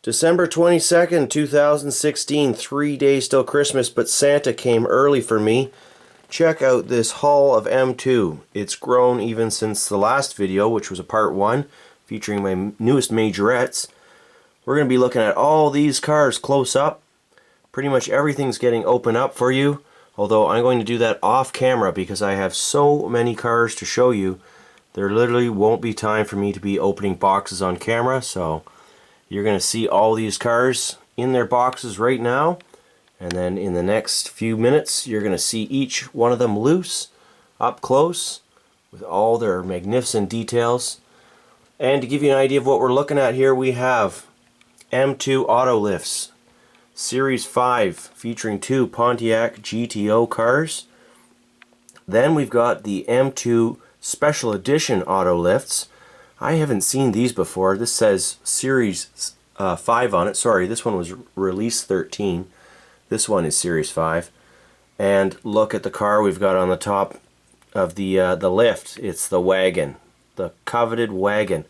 December 22nd, 2016, 3 days till Christmas, but Santa came early for me. Check out this haul of M2. It's grown even since the last video, which was a part 1, featuring my newest majorettes. We're going to be looking at all these cars close up. Pretty much everything's getting opened up for you, although I'm going to do that off camera because I have so many cars to show you. There literally won't be time for me to be opening boxes on camera, so you're going to see all these cars in their boxes right now, and then in the next few minutes you're going to see each one of them loose, up close, with all their magnificent details. And to give you an idea of what we're looking at here, we have M2 Auto Lifts, Series 5, featuring 2 Pontiac GTO cars. Then we've got the M2 Special Edition Auto Lifts. I haven't seen these before. This says Series 5 on it. Sorry, this one was Release 13. This one is Series 5. And look at the car we've got on the top of the lift. It's the wagon, the coveted wagon.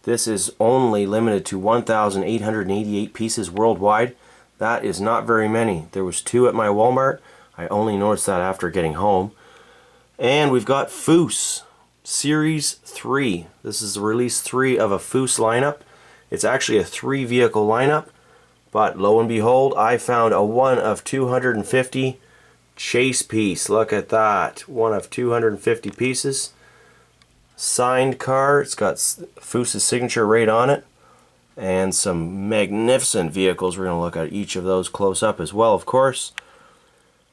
This is only limited to 1,888 pieces worldwide. That is not very many. There was 2 at my Walmart. I only noticed that after getting home. And we've got Fous Series 3. This is the Release 3 of a Fous lineup. It's actually a 3 vehicle lineup, but lo and behold, I found a 1 of 250 chase piece. Look at that. 1 of 250 pieces. Signed car. It's got Fous' signature right on it. And some magnificent vehicles. We're going to look at each of those close up as well, of course.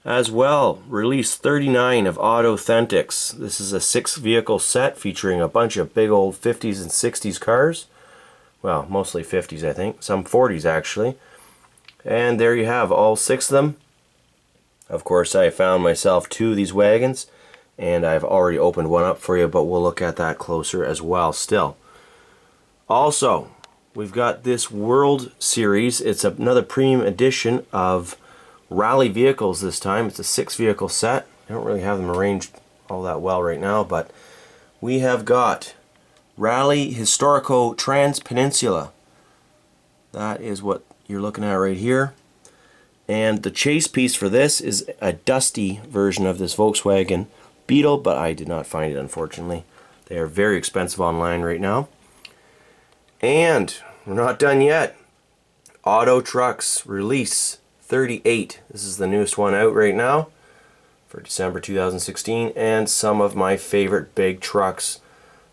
As well, Release 39 of AutoThentics. This is a 6 vehicle set featuring a bunch of big old 50s and 60s cars. Well, mostly 50s I think, some 40s actually. And there you have all 6 of them. Of course, I found myself 2 of these wagons, and I've already opened one up for you, but we'll look at that closer as well still. Also, we've got this World Series. It's another premium edition of rally vehicles this time. It's a 6 vehicle set. I don't really have them arranged all that well right now, but we have got Rally Historico Transpeninsula. That is what you're looking at right here. And the chase piece for this is a dusty version of this Volkswagen Beetle, but I did not find it, unfortunately. They are very expensive online right now. And we're not done yet. AutoTrucks Release 38. This is the newest one out right now for December 2016, and some of my favorite big trucks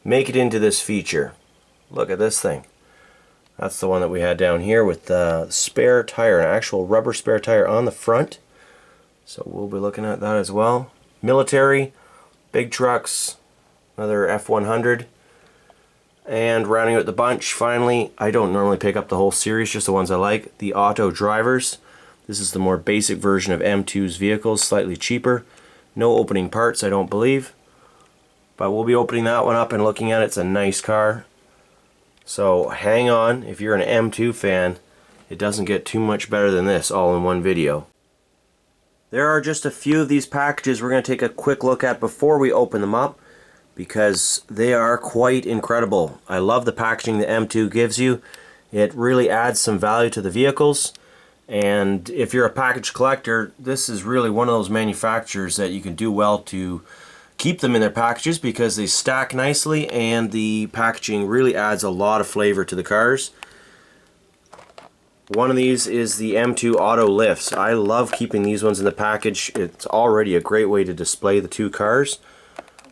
make it into this feature. Look at this thing. That's the one that we had down here with the spare tire, an actual rubber spare tire on the front. So we'll be looking at that as well. Military, big trucks, another F100. And rounding out the bunch, finally, I don't normally pick up the whole series, just the ones I like, the Auto Drivers. This is the more basic version of M2's vehicles, slightly cheaper. No opening parts, I don't believe. But we'll be opening that one up and looking at it. It's a nice car. So hang on, if you're an M2 fan, it doesn't get too much better than this all in one video. There are just a few of these packages we're going to take a quick look at before we open them up, because they are quite incredible. I love the packaging that M2 gives you. It really adds some value to the vehicles. And if you're a package collector, this is really one of those manufacturers that you can do well to keep them in their packages because they stack nicely and the packaging really adds a lot of flavor to the cars. One of these is the M2 Auto Lifts. I love keeping these ones in the package. It's already a great way to display the 2 cars.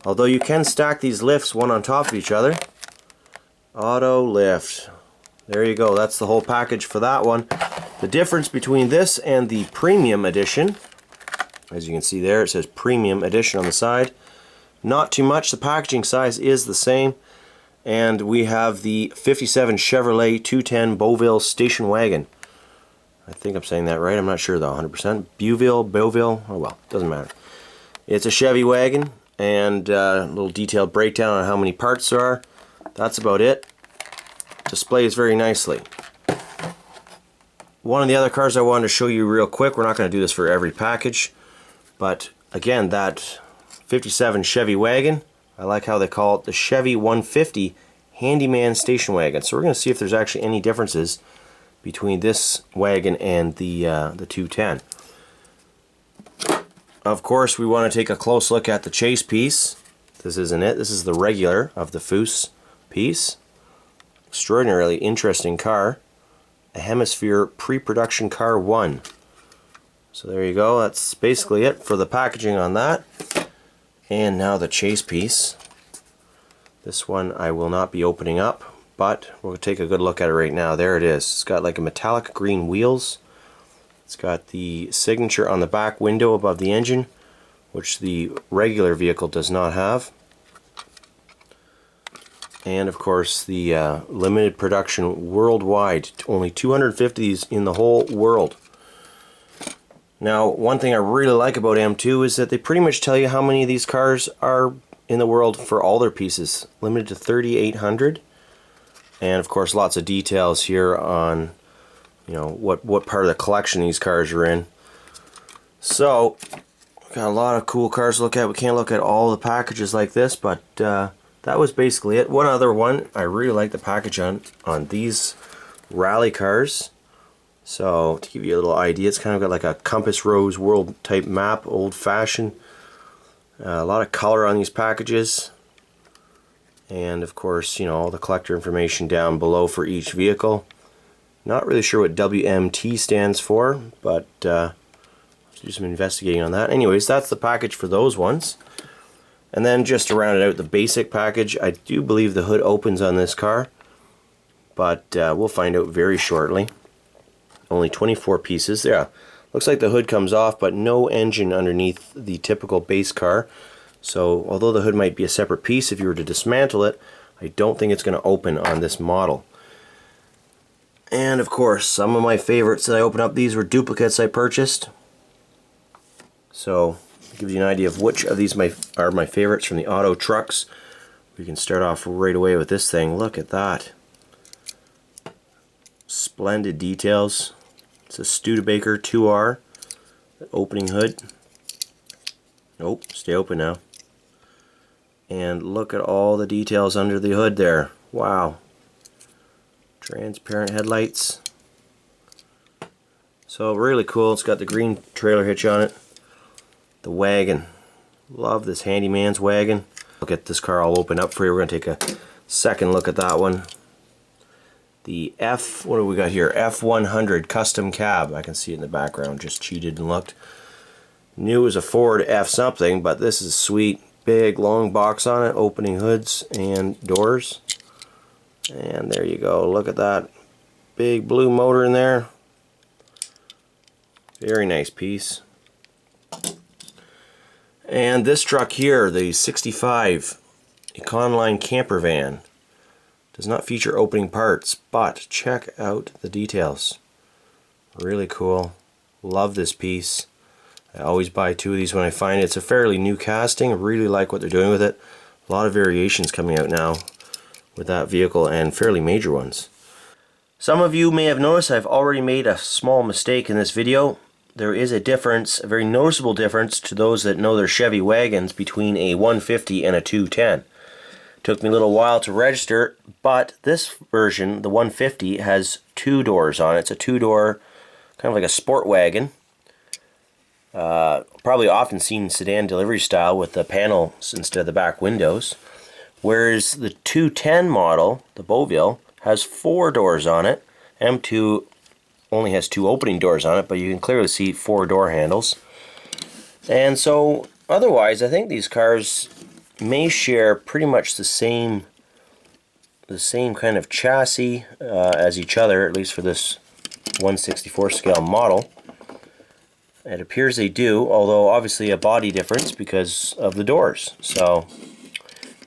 Although you can stack these lifts one on top of each other. Auto Lift. There you go. That's the whole package for that one. The difference between this and the Premium Edition, as you can see there, it says Premium Edition on the side. Not too much. The packaging size is the same. And we have the 57 Chevrolet 210 Beauville Station Wagon. I think I'm saying that right. I'm not sure though, 100%. Beauville, oh well, doesn't matter. It's a Chevy wagon, and a little detailed breakdown on how many parts there are. That's about it. Displays very nicely. One of the other cars I wanted to show you real quick, we're not going to do this for every package, but again, that 57 Chevy wagon, I like how they call it the Chevy 150 Handyman Station Wagon. So we're going to see if there's actually any differences between this wagon and the 210. Of course, we want to take a close look at the chase piece. This isn't it. This is the regular of the Fous piece. Extraordinarily interesting car. A Hemisphere pre-production car 1. So there you go. That's basically it for the packaging on that. And now the chase piece. This one I will not be opening up, but we'll take a good look at it right now. There it is. It's got like a metallic green wheels. It's got the signature on the back window above the engine, which the regular vehicle does not have. And of course the limited production worldwide. Only 250s in the whole world. Now, one thing I really like about M2 is that they pretty much tell you how many of these cars are in the world for all their pieces. Limited to 3,800. And of course lots of details here on, you know, what part of the collection these cars are in. So, got a lot of cool cars to look at. We can't look at all the packages like this, but that was basically it. One other one, I really like the package on these rally cars. So, to give you a little idea, it's kind of got like a Compass Rose World type map, old fashioned. A lot of color on these packages. And of course, you know, all the collector information down below for each vehicle. Not really sure what WMT stands for, but I'll do some investigating on that. Anyways, that's the package for those ones. And then just to round it out, the basic package, I do believe the hood opens on this car, but we'll find out very shortly. Only 24 pieces. Yeah, looks like the hood comes off, but no engine underneath the typical base car. So although the hood might be a separate piece, if you were to dismantle it, I don't think it's going to open on this model. And of course, some of my favorites that I open up, these were duplicates I purchased. So it gives you an idea of which of these are my favorites from the AutoTrucks. We can start off right away with this thing. Look at that. Splendid details. It's a Studebaker 2R opening hood. Nope, stay open now. And look at all the details under the hood there. Wow. Transparent headlights. So really cool. It's got the green trailer hitch on it. The wagon. Love this handyman's wagon. Look at this car all open up for you. We're going to take a second look at that one. The what do we got here? F100 custom cab. I can see it in the background. Just cheated and looked. Knew it was a Ford F something, but this is sweet. Big long box on it. Opening hoods and doors. And there you go. Look at that. Big blue motor in there. Very nice piece. And this truck here, the 65 Econoline camper van, does not feature opening parts, but check out the details. Really cool. Love this piece. I always buy two of these when I find it. It's a fairly new casting. I really like what they're doing with it. A lot of variations coming out now with that vehicle, and fairly major ones. Some of you may have noticed I've already made a small mistake in this video. There is a difference, a very noticeable difference to those that know their Chevy wagons between a 150 and a 210. Took me a little while to register, but this version, the 150, has two doors on it. It's a two-door, kind of like a sport wagon. Probably often seen sedan delivery style with the panels instead of the back windows. Whereas the 210 model, the Beauville, has four doors on it. M2 only has two opening doors on it, but you can clearly see four door handles. And so, otherwise, I think these cars may share pretty much the same kind of chassis as each other, at least for this 1/64 scale model. It appears they do, although obviously a body difference because of the doors. So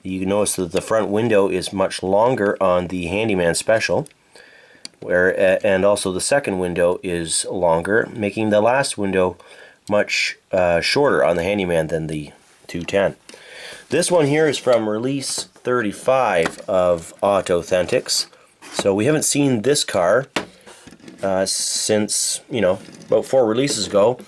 you can notice that the front window is much longer on the Handyman Special, and also the second window is longer, making the last window much shorter on the Handyman than the 210. This one here is from release 35 of AutoThentics. So we haven't seen this car since, about 4 releases ago.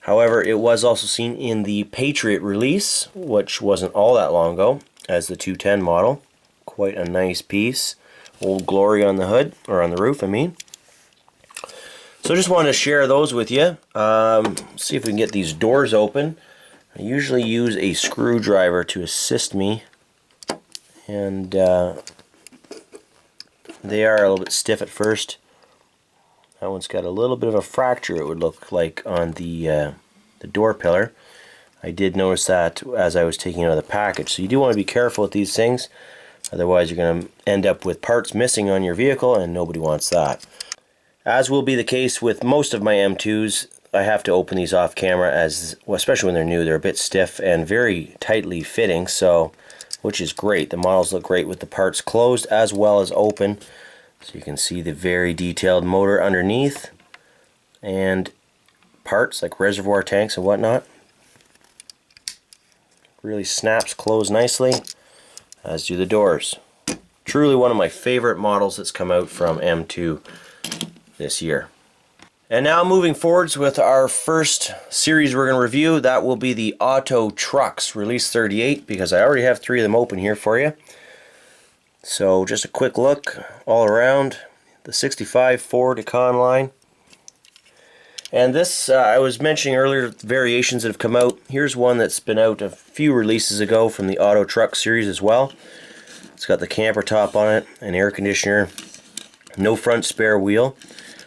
However, it was also seen in the Patriot release, which wasn't all that long ago, as the 210 model. Quite a nice piece. Old Glory on the hood, or on the roof, I mean. So just wanted to share those with you. See if we can get these doors open. I usually use a screwdriver to assist me, and they are a little bit stiff at first. That one's got a little bit of a fracture, it would look like, on the door pillar. I did notice that as I was taking it out of the package. So you do want to be careful with these things, otherwise you're going to end up with parts missing on your vehicle, and nobody wants that. As will be the case with most of my M2s, I have to open these off camera, as well, especially when they're new. They're a bit stiff and very tightly fitting, so which is great. The models look great with the parts closed as well as open. So you can see the very detailed motor underneath and parts like reservoir tanks and whatnot. Really snaps closed nicely, as do the doors. Truly one of my favorite models that's come out from M2 this year. And now moving forwards with our first series we're going to review, that will be the AutoTrucks Release 38, because I already have 3 of them open here for you. So just a quick look all around the 65 Ford Econoline. And this, I was mentioning earlier, variations that have come out. Here's one that's been out a few releases ago from the AutoTrucks series as well. It's got the camper top on it, an air conditioner, no front spare wheel.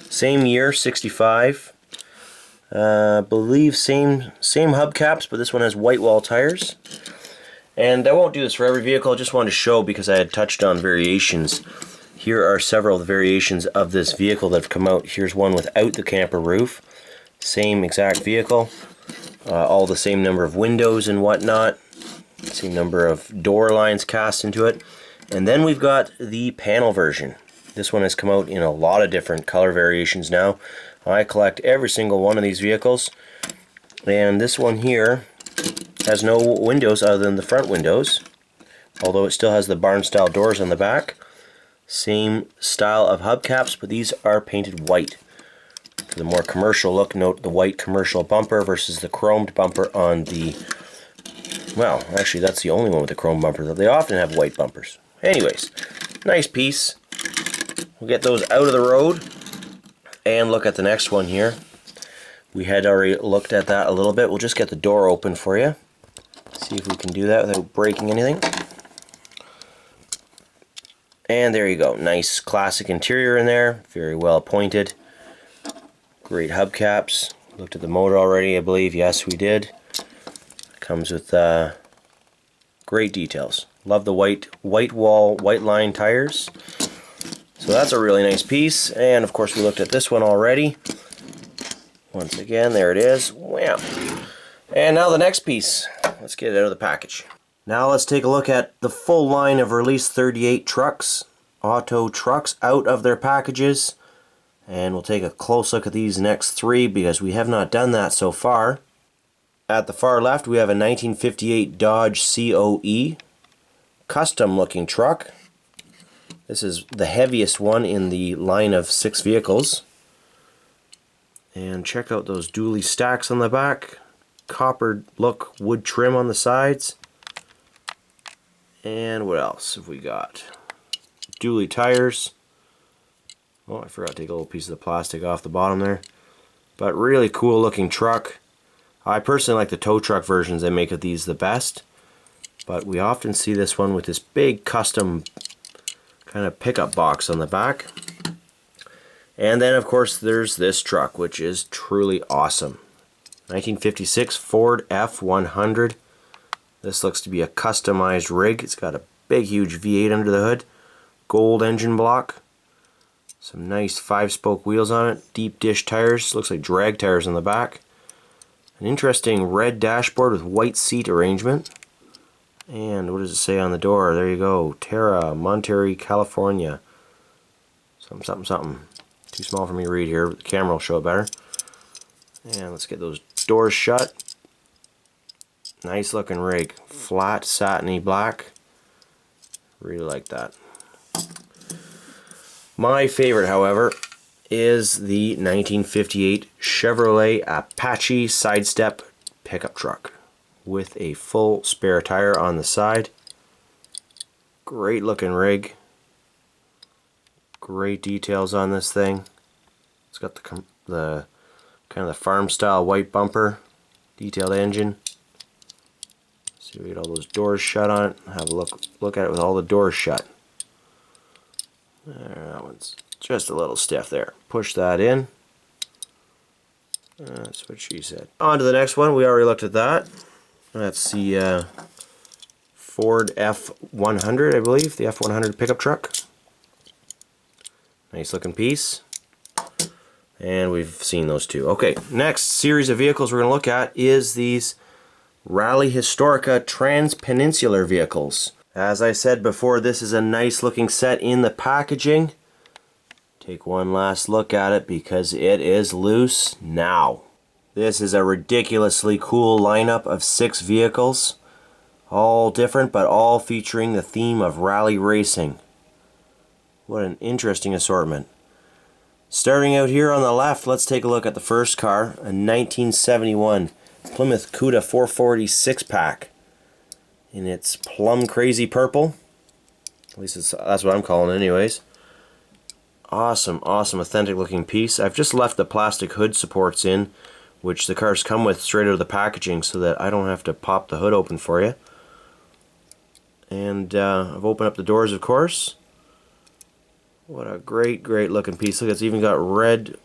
Same year, 65. Believe same hubcaps, but this one has white wall tires. And I won't do this for every vehicle, I just wanted to show because I had touched on variations. Here are several of the variations of this vehicle that have come out. Here's one without the camper roof. Same exact vehicle. All the same number of windows and whatnot. Same number of door lines cast into it. And then we've got the panel version. This one has come out in a lot of different color variations now. I collect every single one of these vehicles. And this one here has no windows other than the front windows, although it still has the barn style doors on the back. Same style of hubcaps, but these are painted white. For the more commercial look, note the white commercial bumper versus the chromed bumper on the, well, actually that's the only one with the chrome bumper. They often have white bumpers. Anyways, nice piece. We'll get those out of the road and look at the next one here. We had already looked at that a little bit. We'll just get the door open for you. See if we can do that without breaking anything. And there you go. Nice classic interior in there. Very well appointed. Great hubcaps. Looked at the motor already, I believe. Yes, we did. Comes with great details. Love the white wall, white line tires. So that's a really nice piece. And of course we looked at this one already. Once again, there it is. Wow. And now the next piece. Let's get it out of the package. Now let's take a look at the full line of Release 38 trucks, AutoTrucks, out of their packages. And we'll take a close look at these next 3 because we have not done that so far. At the far left we have a 1958 Dodge COE, custom looking truck. This is the heaviest one in the line of 6 vehicles. And check out those dually stacks on the back. Copper look wood trim on the sides. And what else have we got? Dually tires. Oh, I forgot to take a little piece of the plastic off the bottom there. But really cool looking truck. I personally like the tow truck versions they make of these the best. But we often see this one with this big custom kind of pickup box on the back. And then of course there's this truck, which is truly awesome. 1956 Ford F100. This looks to be a customized rig. It's got a big huge V8 under the hood. Gold engine block. Some nice 5-spoke wheels on it. Deep dish tires. Looks like drag tires on the back. An interesting red dashboard with white seat arrangement. And what does it say on the door? There you go. Terra, Monterey, California. Something. Too small for me to read here, but the camera will show it better. And let's get those doors shut. Nice looking rig. Flat, satiny black. Really like that. My favorite, however, is the 1958 Chevrolet Apache Sidestep pickup truck with a full spare tire on the side. Great looking rig. Great details on this thing. It's got the the kind of the farm style white bumper, detailed engine. See, we get all those doors shut on it. Have a look at it with all the doors shut. There, that one's just a little stiff there. Push that in. That's what she said. On to the next one. We already looked at that. That's the Ford F100, I believe. The F100 pickup truck. Nice looking piece. And we've seen those two. Okay, next series of vehicles we're going to look at is these Rally Historica Transpeninsular vehicles. As I said before, this is a nice looking set in the packaging. Take one last look at it because it is loose now. This is a ridiculously cool lineup of 6 vehicles. All different, but all featuring the theme of rally racing. What an interesting assortment. Starting out here on the left, let's take a look at the first car, a 1971 Plymouth Cuda 440 6-pack. In its plum crazy purple. At least that's what I'm calling it anyways. Awesome, awesome, authentic looking piece. I've just left the plastic hood supports in, which the cars come with straight out of the packaging so that I don't have to pop the hood open for you. And I've opened up the doors, of course. What a great, great looking piece. Look, it's even got red,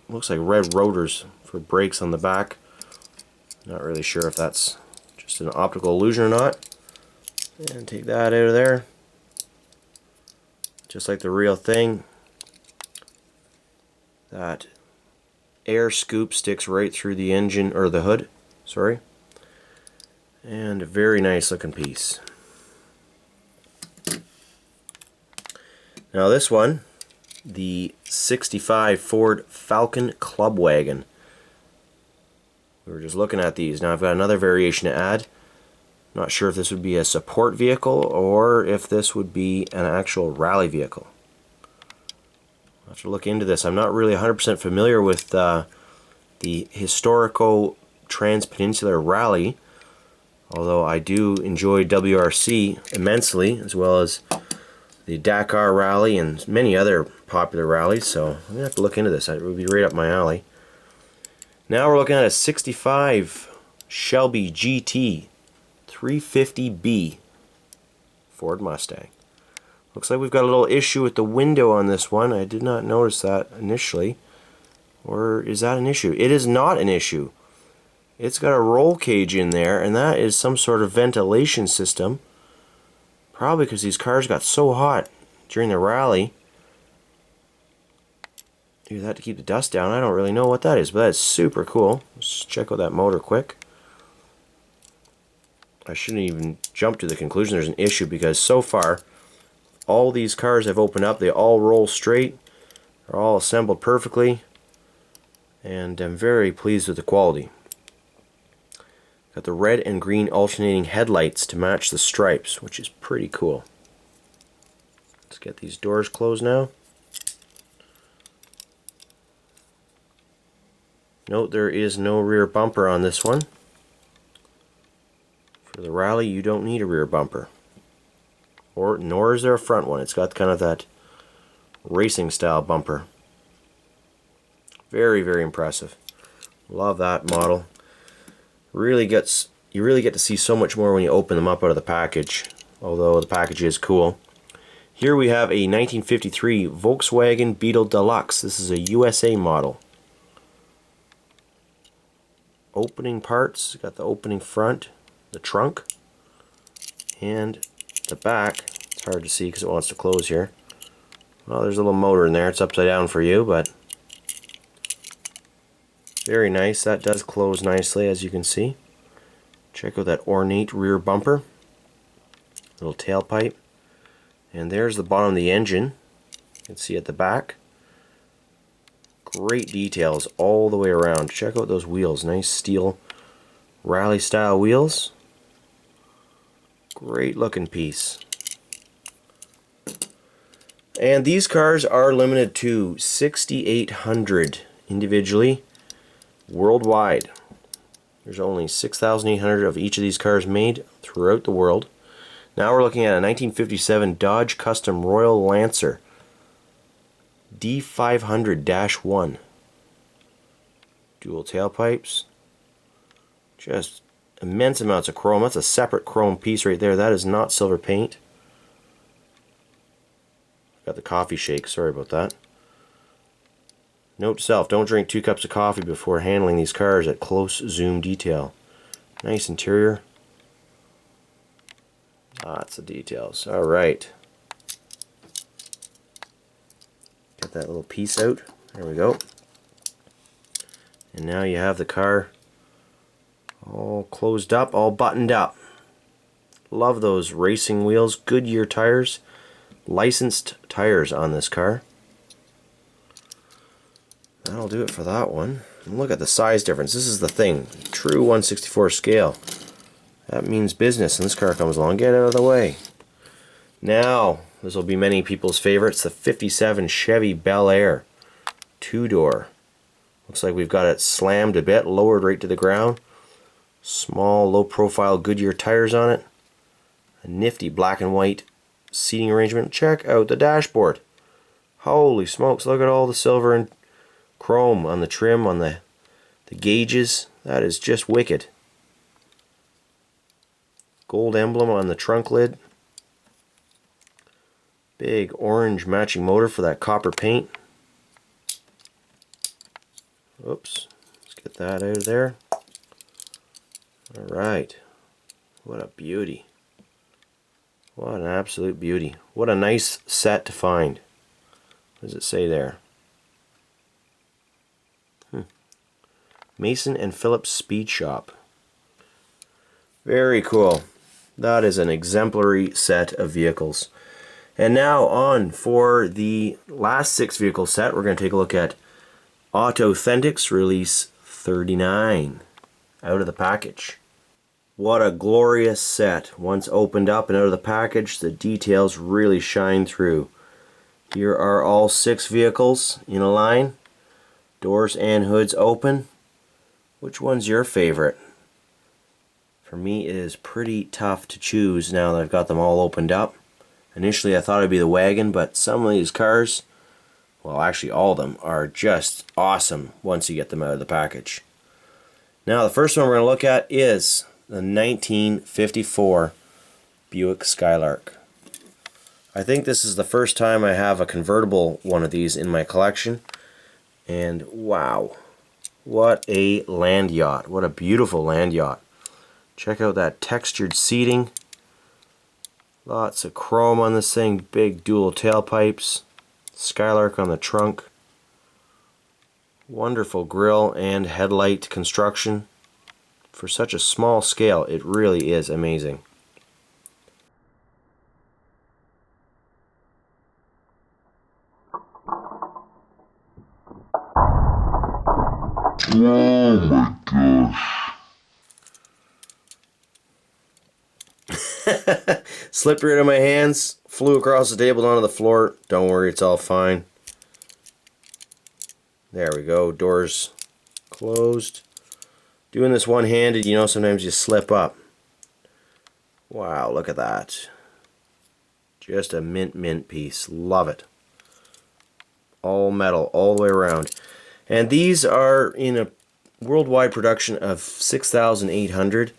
looks like red rotors for brakes on the back. Not really sure if that's just an optical illusion or not. And take that out of there. Just like the real thing. That air scoop sticks right through the engine, or the hood, sorry. And a very nice looking piece. Now this one, the 65 Ford Falcon Club Wagon. We were just looking at these. Now I've got another variation to add. Not sure if this would be a support vehicle or if this would be an actual rally vehicle. I'll have to look into this. I'm not really 100% familiar with the Historico Transpeninsular Rally, although I do enjoy WRC immensely, as well as the Dakar Rally and many other popular rallies, so I'm going to have to look into this. It would be right up my alley. Now we're looking at a 65 Shelby GT 350B Ford Mustang. Looks like we've got a little issue with the window on this one. I did not notice that initially. Or is that an issue? It is not an issue. It's got a roll cage in there, and that is some sort of ventilation system. Probably because these cars got so hot during the rally. Do that to keep the dust down. I don't really know what that is, but that's super cool. Let's check out that motor quick. I shouldn't even jump to the conclusion there's an issue, because so far all these cars I've opened up, they all roll straight. They're all assembled perfectly, and I'm very pleased with the quality. Got the red and green alternating headlights to match the stripes, which is pretty cool. Let's get these doors closed now. Note there is no rear bumper on this one. For the rally, you don't need a rear bumper. Nor is there a front one. It's got kind of that racing style bumper. Very, very impressive. Love that model. You really get to see so much more when you open them up out of the package, although the package is cool. Here we have a 1953 Volkswagen Beetle Deluxe. This is a USA model. Opening parts, got the opening front, the trunk, and the back. It's hard to see because it wants to close here. Well, there's a little motor in there. It's upside down for you, but very nice. That does close nicely, as you can see. Check out that ornate rear bumper. Little tailpipe. And there's the bottom of the engine. You can see at the back. Great details all the way around. Check out those wheels. Nice steel rally style wheels. Great looking piece. And these cars are limited to 6,800 individually worldwide. There's only 6,800 of each of these cars made throughout the world. Now we're looking at a 1957 Dodge Custom Royal Lancer D500-1. Dual tailpipes. Just immense amounts of chrome. That's a separate chrome piece right there. That is not silver paint. Got the coffee shake, sorry about that. Note to self, don't drink 2 cups of coffee before handling these cars at close zoom detail. Nice interior. Lots of details. Alright. Get that little piece out. There we go. And now you have the car all closed up, all buttoned up. Love those racing wheels, Goodyear tires, licensed tires on this car. That'll do it for that one. And look at the size difference. This is the thing. True 1/64 scale. That means business. And this car comes along. Get out of the way. Now, this will be many people's favorites. The 57 Chevy Bel Air. 2-door. Looks like we've got it slammed a bit, lowered right to the ground. Small, low-profile Goodyear tires on it. A nifty black and white seating arrangement. Check out the dashboard. Holy smokes, look at all the silver and chrome on the trim, on the gauges. That is just wicked. Gold emblem on the trunk lid. Big orange matching motor for that copper paint. Oops, let's get that out of there. Alright, what a beauty. What an absolute beauty. What a nice set to find. What does it say there? Mason and Phillips Speed Shop. Very cool. That is an exemplary set of vehicles. And now on for the last 6 vehicle set, we're going to take a look at AutoThentics Release 39 out of the package. What a glorious set. Once opened up and out of the package, the details really shine through. Here are all 6 vehicles in a line. Doors and hoods open. Which one's your favorite? For me, it is pretty tough to choose now that I've got them all opened up. Initially I thought it'd be the wagon, but some of these cars, well actually all of them, are just awesome once you get them out of the package. Now the first one we're going to look at is the 1954 Buick Skylark. I think this is the first time I have a convertible one of these in my collection, and wow, what a land yacht. What a beautiful land yacht. Check out that textured seating. Lots of chrome on this thing, big dual tailpipes, Skylark on the trunk. Wonderful grille and headlight construction. For such a small scale, it really is amazing. Oh my gosh. Slipped right out of my hands, flew across the table onto the floor. Don't worry, it's all fine. There we go, doors closed. Doing this one-handed, you know, sometimes you slip up. Wow, look at that. Just a mint piece. Love it. All metal all the way around. And these are in a worldwide production of 6,800.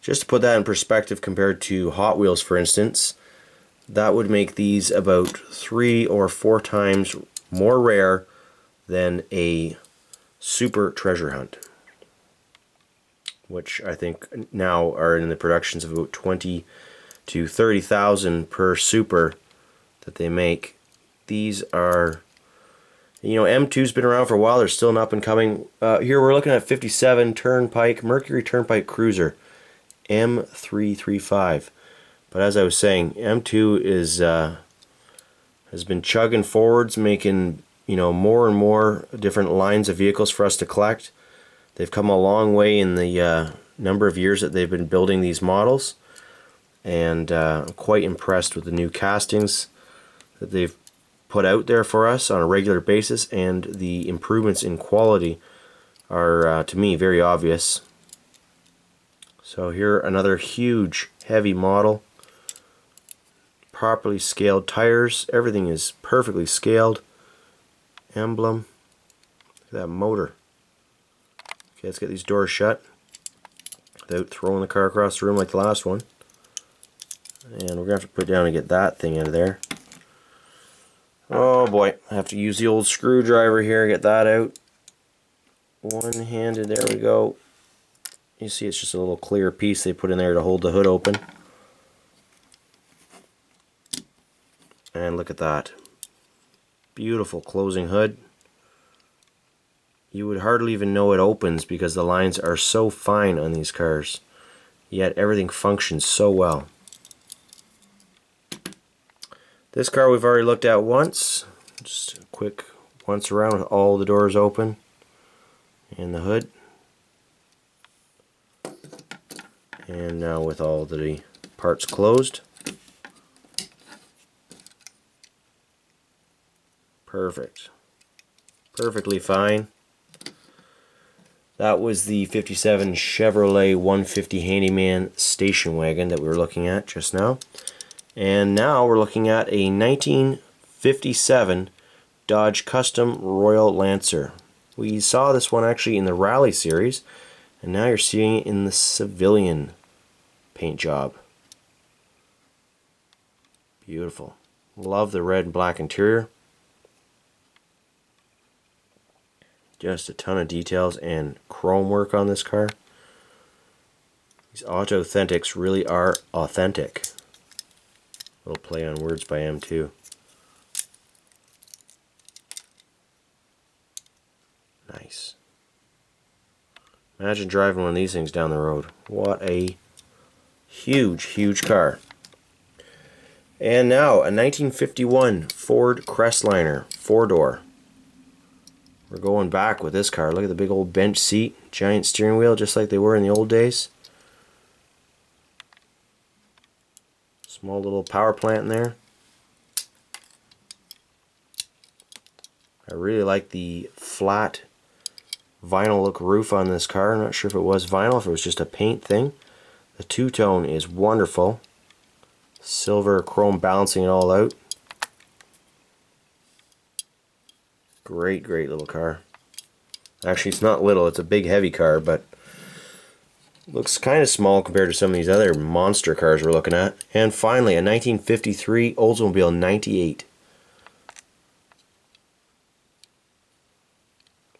Just to put that in perspective compared to Hot Wheels, for instance, that would make these about 3 or 4 times more rare than a Super Treasure Hunt, which I think now are in the productions of about 20 to 30,000 per Super that they make. These are, you know, M2's been around for a while. They're still an up and coming. Here we're looking at 57 Turnpike, Mercury Turnpike Cruiser, M335. But as I was saying, M2 is has been chugging forwards, making, you know, more and more different lines of vehicles for us to collect. They've come a long way in the number of years that they've been building these models, and I'm quite impressed with the new castings that they've put out there for us on a regular basis, and the improvements in quality are to me very obvious. So here, another huge heavy model, properly scaled tires, everything is perfectly scaled. Emblem, look at that motor. Okay, let's get these doors shut without throwing the car across the room like the last one. And we're going to have to put it down and get that thing out of there. Oh boy, I have to use the old screwdriver here, get that out. One-handed, there we go. You see it's just a little clear piece they put in there to hold the hood open. And look at that. Beautiful closing hood. You would hardly even know it opens because the lines are so fine on these cars. Yet everything functions so well. This car we've already looked at once. Just a quick once around with all the doors open and the hood. And now with all the parts closed. Perfect. Perfectly fine. That was the 57 Chevrolet 150 Handyman station wagon that we were looking at just now. And now we're looking at a 1957 Dodge Custom Royal Lancer. We saw this one actually in the Rally series, and now you're seeing it in the civilian paint job. Beautiful. Love the red and black interior. Just a ton of details and chrome work on this car. These AutoThentics really are authentic. Little play on words by M2. Nice. Imagine driving one of these things down the road. What a huge, huge car. And now a 1951 Ford Crestliner 4-door. We're going back with this car. Look at the big old bench seat, giant steering wheel just like they were in the old days. Small little power plant in there. I really like the flat vinyl look roof on this car. I'm not sure if it was vinyl, if it was just a paint thing. The two-tone is wonderful. Silver chrome balancing it all out. Great, great little car. Actually, it's not little, it's a big heavy car, but looks kind of small compared to some of these other monster cars we're looking at. And finally, a 1953 Oldsmobile 98.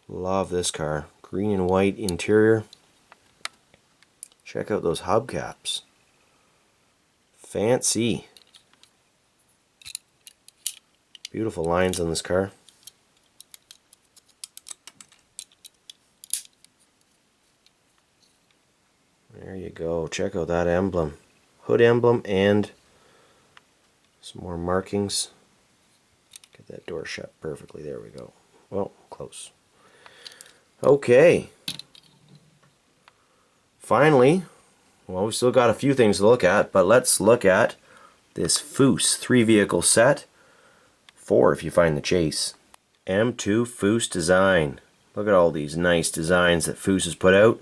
Love this car. Green and white interior. Check out those hubcaps. Fancy. Beautiful lines on this car. There you go. Check out that emblem. Hood emblem and some more markings. Get that door shut perfectly. There we go. Well, close. Okay. Finally, well, we've still got a few things to look at, but let's look at this Fous 3-vehicle set. 4 if you find the chase. M2 Fous design. Look at all these nice designs that Fous has put out.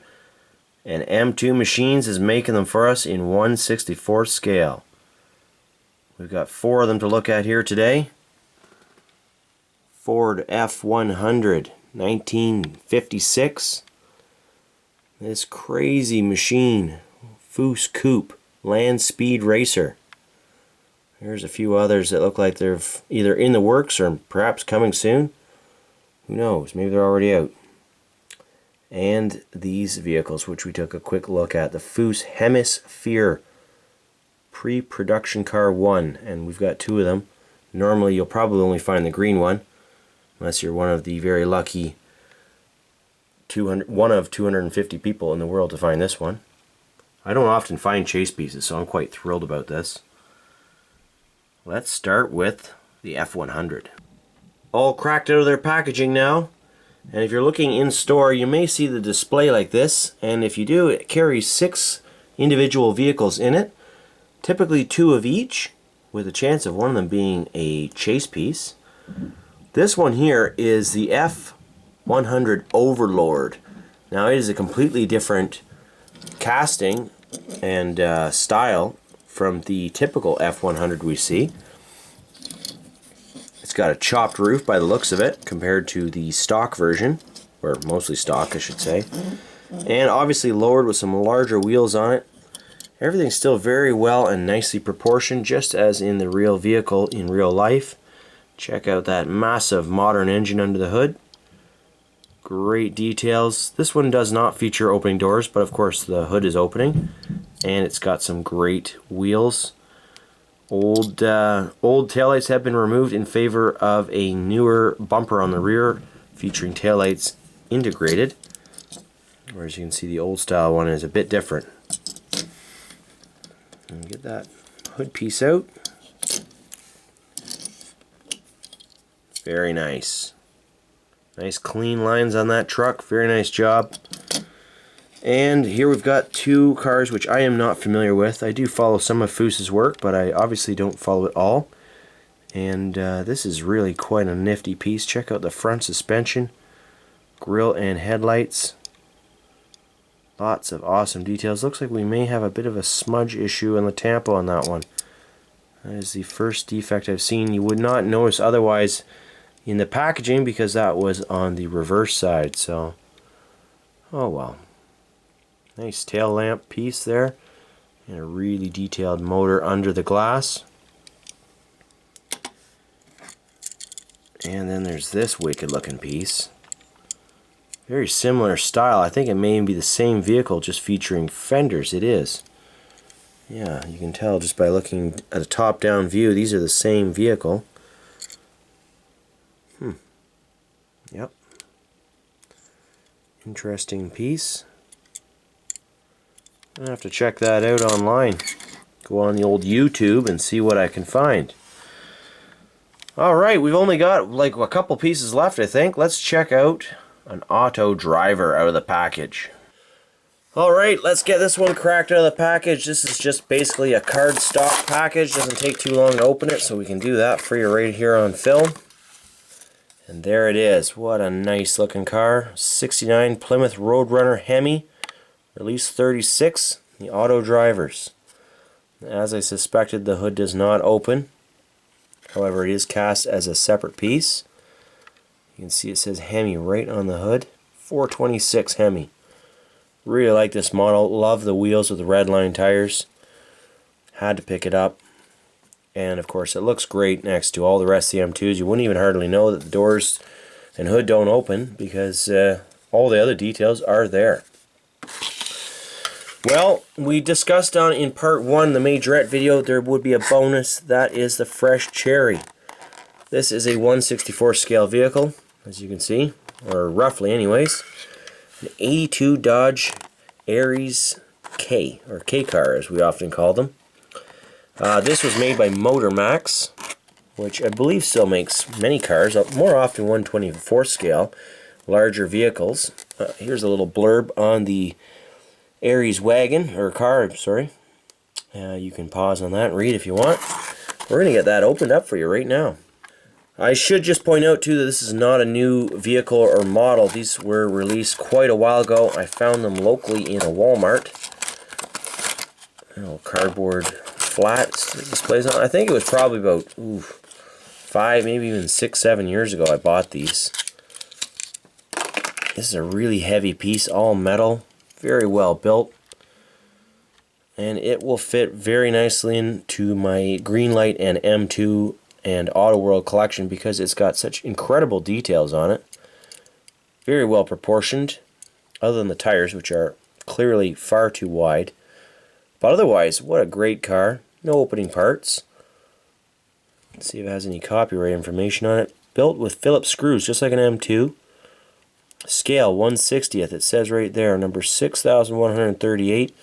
And M2 Machines is making them for us in 1/64 scale. We've got 4 of them to look at here today. Ford F100 1956. This crazy machine, Fous Coupe Land Speed Racer. There's a few others that look like they're either in the works or perhaps coming soon. Who knows, maybe they're already out. And these vehicles, which we took a quick look at, the Fous Hemisphere Pre-Production Car 1, and we've got 2 of them. Normally you'll probably only find the green one, unless you're one of the very lucky 1 of 250 people in the world to find this one. I don't often find chase pieces, so I'm quite thrilled about this. Let's start with the F100. All cracked out of their packaging now. And if you're looking in store, you may see the display like this, and if you do, it carries 6 individual vehicles in it, typically 2 of each, with a chance of one of them being a chase piece. This one here is the F100 Overlord. Now it is a completely different casting and style from the typical F100 we see. It's got a chopped roof by the looks of it compared to the stock version, or mostly stock I should say. and obviously lowered with some larger wheels on it. Everything's still very well and nicely proportioned, just as in the real vehicle in real life. Check out that massive modern engine under the hood. Great details. This one does not feature opening doors, but of course the hood is opening, and it's got some great wheels. Old taillights have been removed in favor of a newer bumper on the rear featuring taillights integrated. Whereas you can see the old style one is a bit different. And get that hood piece out. Very nice. Nice clean lines on that truck. Very nice job. And here we've got two cars which I am not familiar with. I do follow some of Fous's work, but I obviously don't follow it all. And this is really quite a nifty piece. Check out the front suspension, grille and headlights. Lots of awesome details. Looks like we may have a bit of a smudge issue on the tampo on that one. That is the first defect I've seen. You would not notice otherwise in the packaging because that was on the reverse side. So, oh well. Nice tail lamp piece there. And a really detailed motor under the glass. And then there's this wicked looking piece. Very similar style. I think it may be the same vehicle, just featuring fenders. It is. Yeah, you can tell just by looking at a top-down view, these are the same vehicle. Yep. Interesting piece. I'll have to check that out online. Go on the old YouTube and see what I can find. Alright, we've only got like a couple pieces left, I think. Let's check out an auto driver out of the package. Alright, let's get this one cracked out of the package. This is just basically a cardstock package. Doesn't take too long to open it, so we can do that for you right here on film. And there it is. What a nice looking car. 69 Plymouth Roadrunner Hemi. Release 36. The Auto Drivers. As I suspected, the hood does not open. However, it is cast as a separate piece. You can see it says Hemi right on the hood. 426 Hemi. Really like this model. Love the wheels with the red line tires. Had to pick it up. And of course it looks great next to all the rest of the M2s. You wouldn't even hardly know that the doors and hood don't open because all the other details are there. Well, we discussed in part 1, the majorette video, there would be a bonus. That is the fresh cherry. This is a 1/64 scale vehicle, as you can see, or roughly anyways. An 82 Dodge Aries K, or K car as we often call them. This was made by Motor Max, which I believe still makes many cars, more often 1/24 scale, larger vehicles. Here's a little blurb on the Aries wagon, or car, sorry. You can pause on that and read if you want. We're going to get that opened up for you right now. I should just point out too that this is not a new vehicle or model. These were released quite a while ago. I found them locally in a Walmart. Little cardboard flat displays on. I think it was probably about 5, maybe even 6, 7 years ago I bought these. This is a really heavy piece, all metal, very well built, and it will fit very nicely into my Greenlight and M2 and Auto World collection because it's got such incredible details on it. Very well proportioned, other than the tires, which are clearly far too wide. But otherwise, what a great car. No opening parts. Let's see if it has any copyright information on it. Built with Phillips screws, just like an M2. Scale 1/60th, it says right there, number 6138.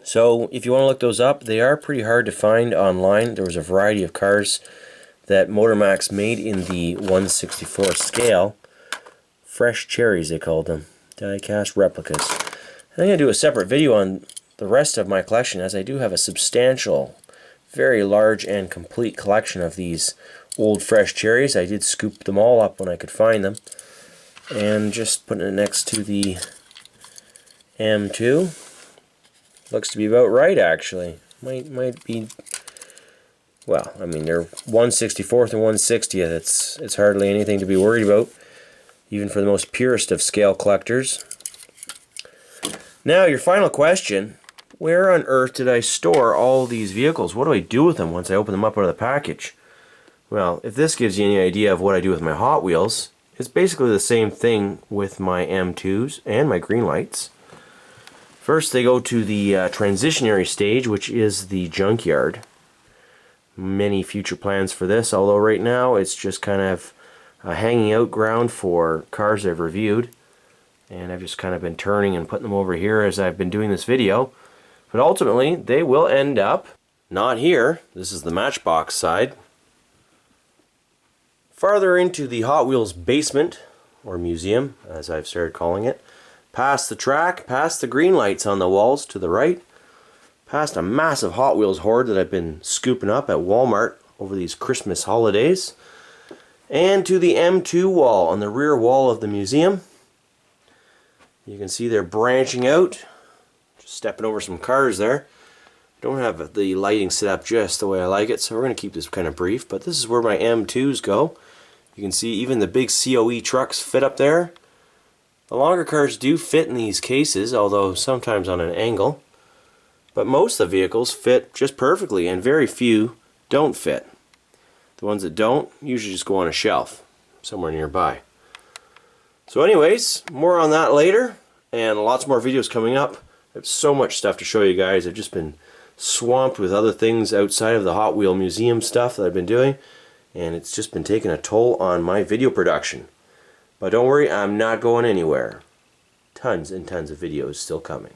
So if you want to look those up, they are pretty hard to find online. There was a variety of cars that Motormax made in the 1/64 scale. Fresh cherries, they called them. Die-cast replicas. I'm going to do a separate video on the rest of my collection, as I do have a substantial, very large and complete collection of these old fresh cherries. I did scoop them all up when I could find them. And just putting it next to the M2. Looks to be about right, actually. Might be, well, I mean, they're 1/64th and 1/60th. It's hardly anything to be worried about, even for the most purest of scale collectors. Now, your final question, where on earth did I store all these vehicles? What do I do with them once I open them up out of the package? Well, if this gives you any idea of what I do with my Hot Wheels, it's basically the same thing with my M2s and my green lights. First, they go to the transitionary stage, which is the junkyard. Many future plans for this, although right now it's just kind of a hanging out ground for cars I've reviewed. And I've just kind of been turning and putting them over here as I've been doing this video. But ultimately, they will end up not here. This is the Matchbox side. Farther into the Hot Wheels basement, or museum, as I've started calling it. Past the track, past the green lights on the walls to the right. Past a massive Hot Wheels hoard that I've been scooping up at Walmart over these Christmas holidays. And to the M2 wall on the rear wall of the museum. You can see they're branching out. Just stepping over some cars there. Don't have the lighting set up just the way I like it, so we're going to keep this kind of brief. But this is where my M2s go. You can see even the big COE trucks fit up there. The longer cars do fit in these cases, although sometimes on an angle. But most of the vehicles fit just perfectly, and very few don't fit. The ones that don't usually just go on a shelf somewhere nearby. So anyways, more on that later, and lots more videos coming up. I have so much stuff to show you guys. I've just been swamped with other things outside of the Hot Wheel Museum stuff that I've been doing, and it's just been taking a toll on my video production. But don't worry, I'm not going anywhere. Tons and tons of videos still coming.